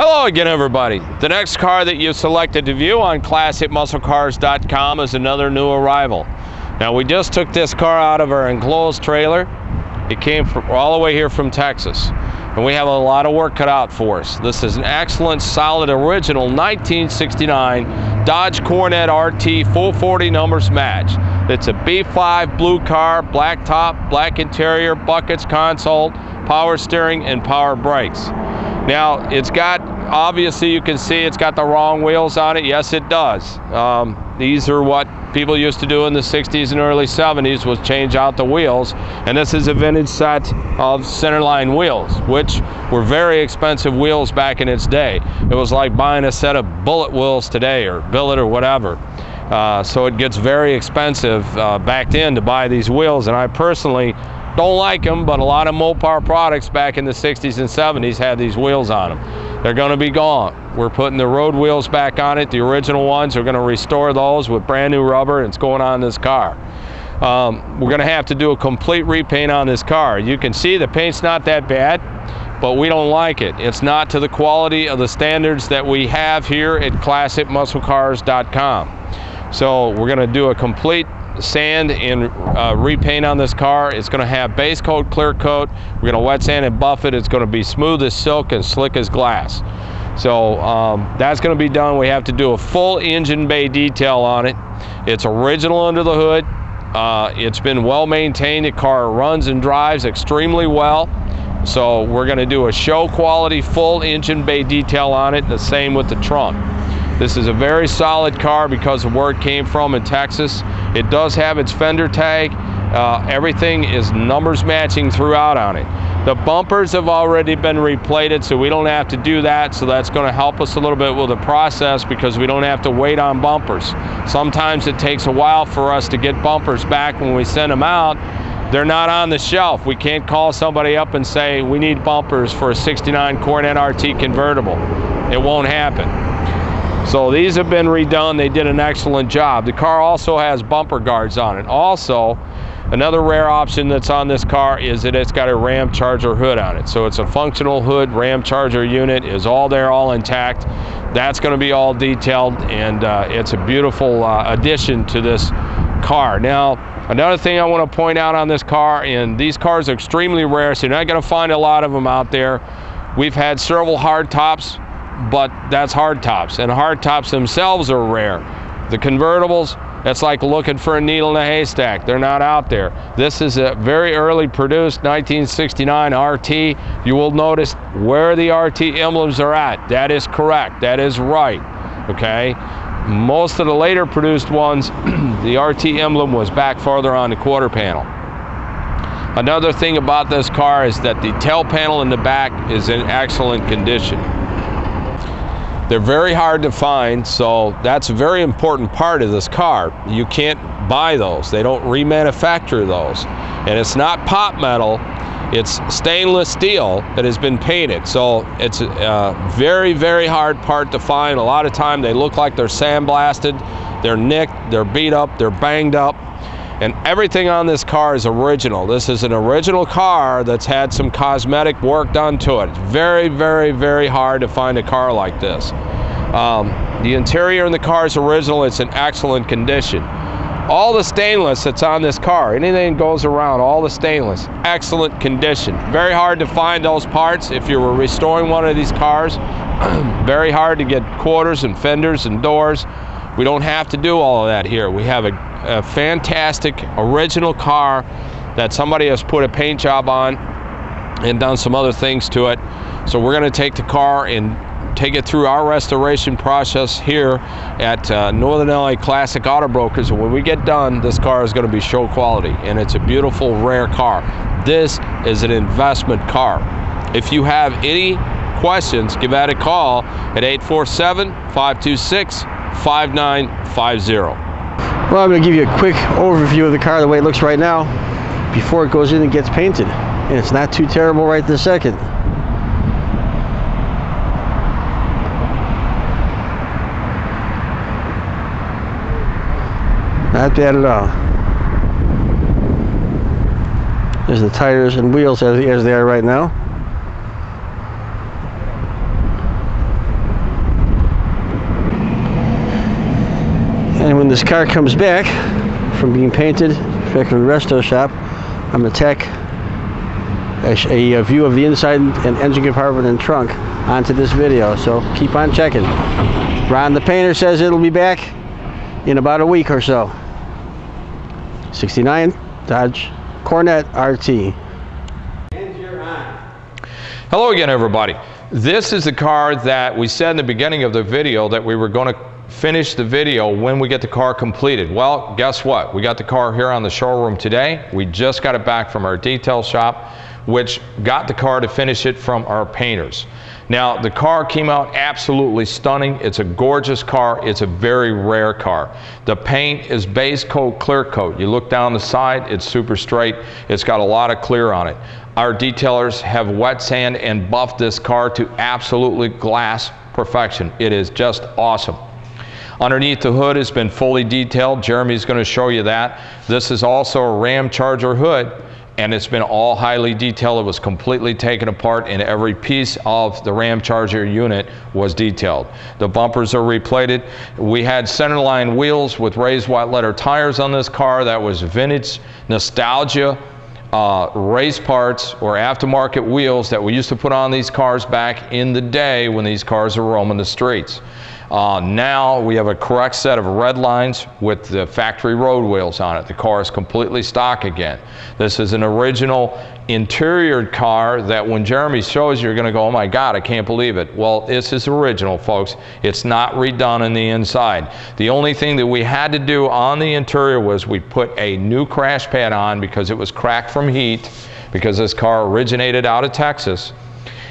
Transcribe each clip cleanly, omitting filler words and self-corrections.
Hello again, everybody. The next car that you selected to view on ClassicMuscleCars.com is another new arrival. Now, we just took this car out of our enclosed trailer. It came from all the way here from Texas, and we have a lot of work cut out for us. This is an excellent, solid, original 1969 Dodge Coronet RT full 40 numbers match. It's a B5 blue car, black top, black interior, buckets, console, power steering, and power brakes. Now, it's got, obviously you can see it's got the wrong wheels on it. Yes, it does. These are what people used to do in the 60s and early 70s, was change out the wheels. And this is a vintage set of centerline wheels, which were very expensive wheels back in its day. It was like buying a set of bullet wheels today, or billet or whatever. So it gets very expensive back then to buy these wheels, and I personally don't like them, but a lot of Mopar products back in the 60s and 70s had these wheels on them. They're going to be gone. We're putting the road wheels back on it. The original ones, we're going to restore those with brand new rubber, and it's going on this car. We're going to have to do a complete repaint on this car. You can see the paint's not that bad, but we don't like it. It's not to the quality of the standards that we have here at ClassicMuscleCars.com. So we're going to do a complete sand and repaint on this car. It's going to have base coat, clear coat. We're going to wet sand and buff it. It's going to be smooth as silk and slick as glass. So that's going to be done. We have to do a full engine bay detail on it. It's original under the hood. It's been well maintained. The car runs and drives extremely well. So we're going to do a show quality full engine bay detail on it. The same with the trunk. This is a very solid car because of where it came from in Texas. It does have its fender tag. Everything is numbers matching throughout on it. The bumpers have already been replated, so we don't have to do that. So that's going to help us a little bit with the process, because we don't have to wait on bumpers. Sometimes it takes a while for us to get bumpers back when we send them out. They're not on the shelf. We can't call somebody up and say, we need bumpers for a 69 Coronet RT convertible. It won't happen. So these have been redone. They did an excellent job. The car also has bumper guards on it. Also, another rare option that's on this car is that it's got a Ram Charger hood on it. So it's a functional hood. Ram Charger unit is all there, all intact. That's going to be all detailed, and it's a beautiful addition to this car. Now, another thing I want to point out on this car, and these cars are extremely rare, so you're not going to find a lot of them out there. We've had several hard tops, but that's hard tops, and hard tops themselves are rare. The convertibles, that's like looking for a needle in a haystack. They're not out there. This is a very early produced 1969 RT. You will notice where the RT emblems are at. That is correct. That is right. Okay? Most of the later produced ones, the RT emblem was back farther on the quarter panel. Another thing about this car is that the tail panel in the back is in excellent condition. They're very hard to find, so that's a very important part of this car. You can't buy those. They don't remanufacture those. And it's not pot metal, it's stainless steel that has been painted. So it's a very, very hard part to find. A lot of time they look like they're sandblasted, they're nicked, they're beat up, they're banged up. And everything on this car is original. This is an original car that's had some cosmetic work done to it. It's very, very, very hard to find a car like this. The interior in the car is original. It's in excellent condition. All the stainless that's on this car, anything that goes around, all the stainless, excellent condition. Very hard to find those parts if you were restoring one of these cars. Very hard to get quarters and fenders and doors. We don't have to do all of that here. We have a fantastic original car that somebody has put a paint job on and done some other things to it. So we're going to take the car and take it through our restoration process here at Northern LA Classic Auto Brokers. And when we get done, this car is going to be show quality, and it's a beautiful, rare car. This is an investment car. If you have any questions, give that a call at 847-526-5950. Well, I'm going to give you a quick overview of the car, the way it looks right now, before it goes in and gets painted. And it's not too terrible right this second. Not bad at all. There's the tires and wheels as they are right now. this car comes back from being painted back in the resto shop, I'm going to tack a view of the inside and engine compartment and trunk onto this video, so keep on checking. Ron the painter says it'll be back in about a week or so. 69 Dodge Cornet RT. And you're on. Hello again, everybody. This is the car that we said in the beginning of the video that we were going to finish the video when we get the car completed. Well, guess what? We got the car here on the showroom today. We just got it back from our detail shop, which got the car to finish it from our painters. Now, the car came out absolutely stunning. It's a gorgeous car. It's a very rare car. The paint is base coat, clear coat. You look down the side, it's super straight. It's got a lot of clear on it. Our detailers have wet sand and buffed this car to absolutely glass perfection. It is just awesome. Underneath the hood has been fully detailed. Jeremy's going to show you that. This is also a Ram Charger hood, and it's been all highly detailed. It was completely taken apart, and every piece of the Ram Charger unit was detailed. The bumpers are replated. We had centerline wheels with raised white letter tires on this car. That was vintage nostalgia. Race parts or aftermarket wheels that we used to put on these cars back in the day when these cars were roaming the streets. Now we have a correct set of red lines with the factory road wheels on it. The car is completely stock again. This is an original interior car that when Jeremy shows you, you're going to go, oh my God, I can't believe it. Well, this is original, folks. It's not redone on the inside. The only thing that we had to do on the interior was we put a new crash pad on because it was cracked from heat, because this car originated out of Texas.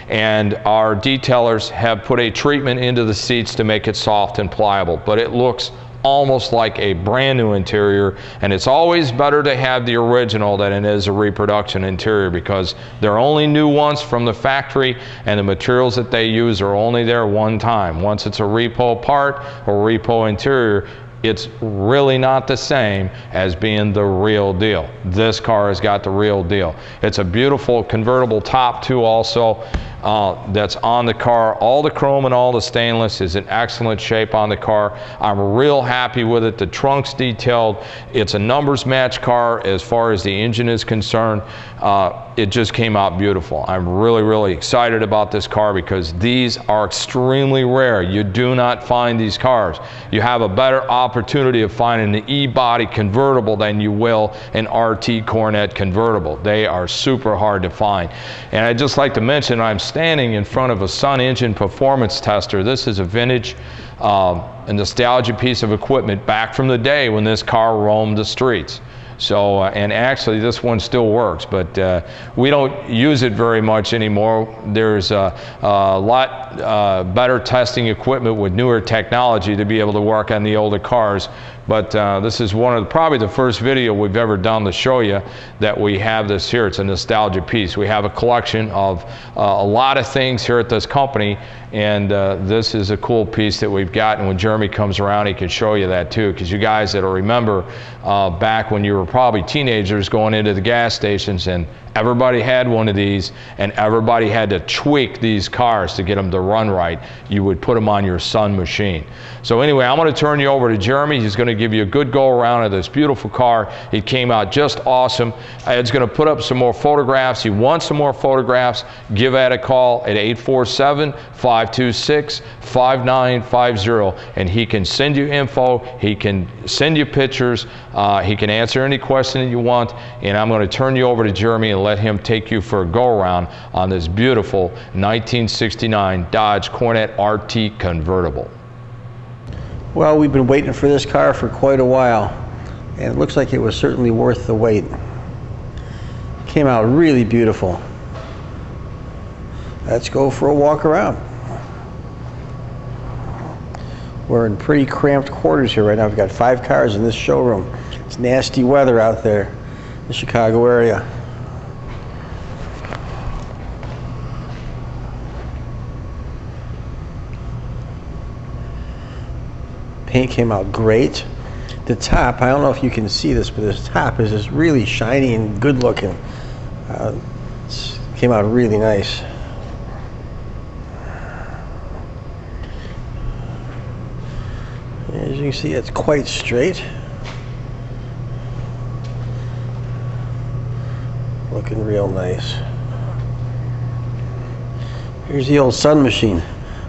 And our detailers have put a treatment into the seats to make it soft and pliable, but it looks almost like a brand new interior, and it's always better to have the original than it is a reproduction interior, because they're only new once from the factory, and the materials that they use are only there one time. Once it's a repo part or repo interior, it's really not the same as being the real deal. This car has got the real deal. It's a beautiful convertible top too also. That's on the car. All the chrome and all the stainless is in excellent shape on the car. I'm real happy with it. The trunk's detailed. It's a numbers match car as far as the engine is concerned. It just came out beautiful. I'm really, really excited about this car because these are extremely rare. You do not find these cars. You have a better opportunity of finding an E-body convertible than you will an RT Cornet convertible. They are super hard to find. And I'd just like to mention, I'm standing in front of a Sun engine performance tester. This is a vintage, a nostalgia piece of equipment back from the day when this car roamed the streets. So, and actually this one still works, but we don't use it very much anymore. There's a lot better testing equipment with newer technology to be able to work on the older cars. But this is one of probably the first video we've ever done to show you that we have this here. It's a nostalgia piece. We have a collection of a lot of things here at this company, and this is a cool piece that we've got. And when Jeremy comes around, he can show you that too, because you guys that'll remember back when you were probably teenagers going into the gas stations, and everybody had one of these, and everybody had to tweak these cars to get them to run right. You would put them on your Sun machine. So anyway, I'm going to turn you over to Jeremy. He's going to give you a good go around of this beautiful car. It came out just awesome. Ed's going to put up some more photographs. You want some more photographs, give Ed a call at 847-526-5950, and he can send you info. He can send you pictures. He can answer any question that you want, and I'm going to turn you over to Jeremy and let him take you for a go-around on this beautiful 1969 Dodge Cornet RT convertible. Well, we've been waiting for this car for quite a while, and it looks like it was certainly worth the wait. Came out really beautiful. Let's go for a walk around. We're in pretty cramped quarters here right now. We've got 5 cars in this showroom. It's nasty weather out there in the Chicago area. Paint came out great. The top, I don't know if you can see this, but this top is just really shiny and good looking. Came out really nice. There's you can see, it's quite straight. Looking real nice. Here's the old Sun machine.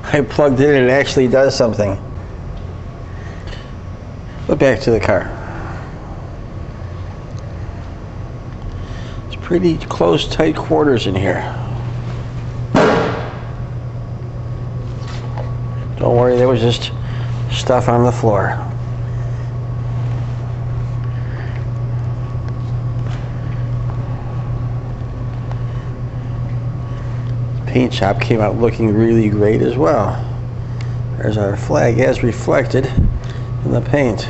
I plugged it in and it actually does something. But back to the car. It's pretty close, tight quarters in here. Don't worry, there was just stuff on the floor. Paint shop came out looking really great as well. There's our flag as reflected in the paint.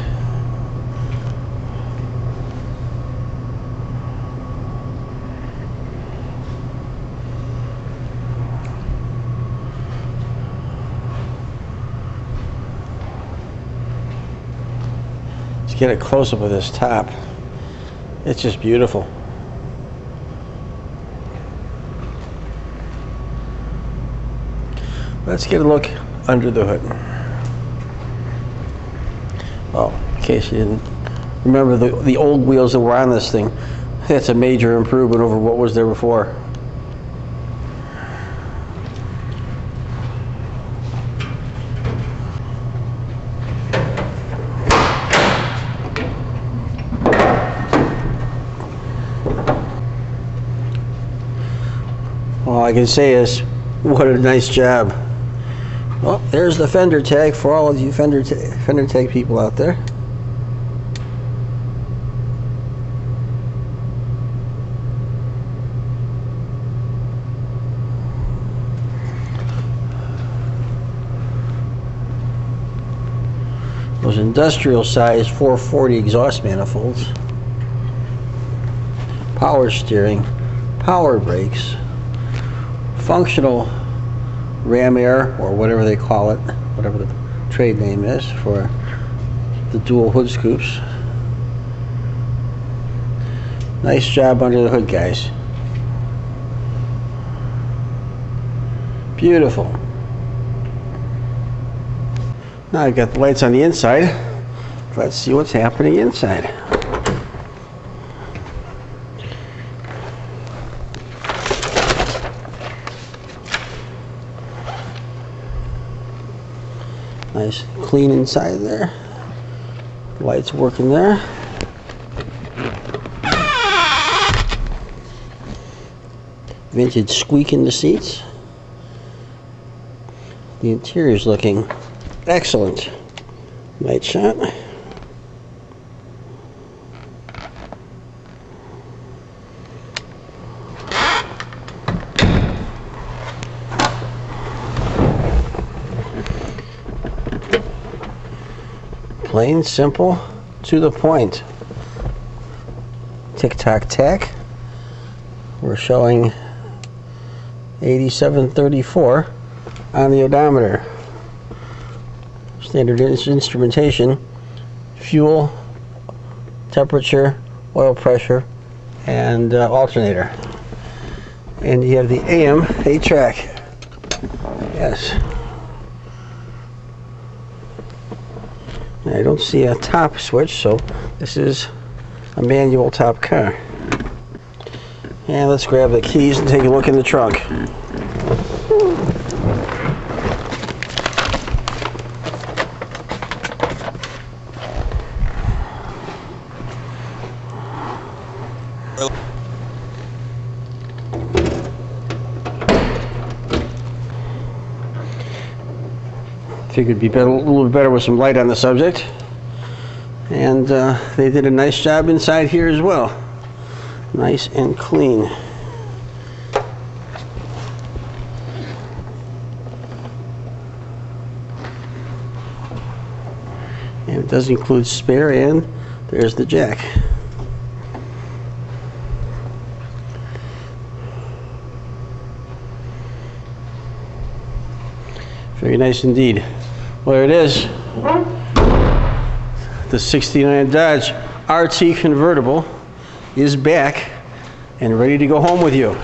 Let's get a close-up of this top. It's just beautiful. Let's get a look under the hood. Oh, in case you didn't remember the old wheels that were on this thing, that's a major improvement over what was there before. All I can say is, what a nice job. Well, there's the fender tag for all of you fender tag people out there. Those industrial size 440 exhaust manifolds. Power steering, power brakes, functional ram air, or whatever they call it, whatever the trade name is for the dual hood scoops. Nice job under the hood, guys. Beautiful. Now I've got the lights on the inside. Let's see what's happening inside. Nice clean inside there. Lights working there. Vintage squeak in the seats. The interior is looking excellent. Night shot. Plain, simple, to the point. Tick-tock-tack. We're showing 8734 on the odometer. Standard instrumentation, fuel, temperature, oil pressure, and alternator. And you have the AM 8-track. Yes. I don't see a top switch, so this is a manual top car. And let's grab the keys and take a look in the trunk. Figured it'd be better, a little better with some light on the subject. And they did a nice job inside here as well. Nice and clean. And it does include spare, and there's the jack. Very nice indeed. Well, there it is. The 69 Dodge RT Convertible is back and ready to go home with you.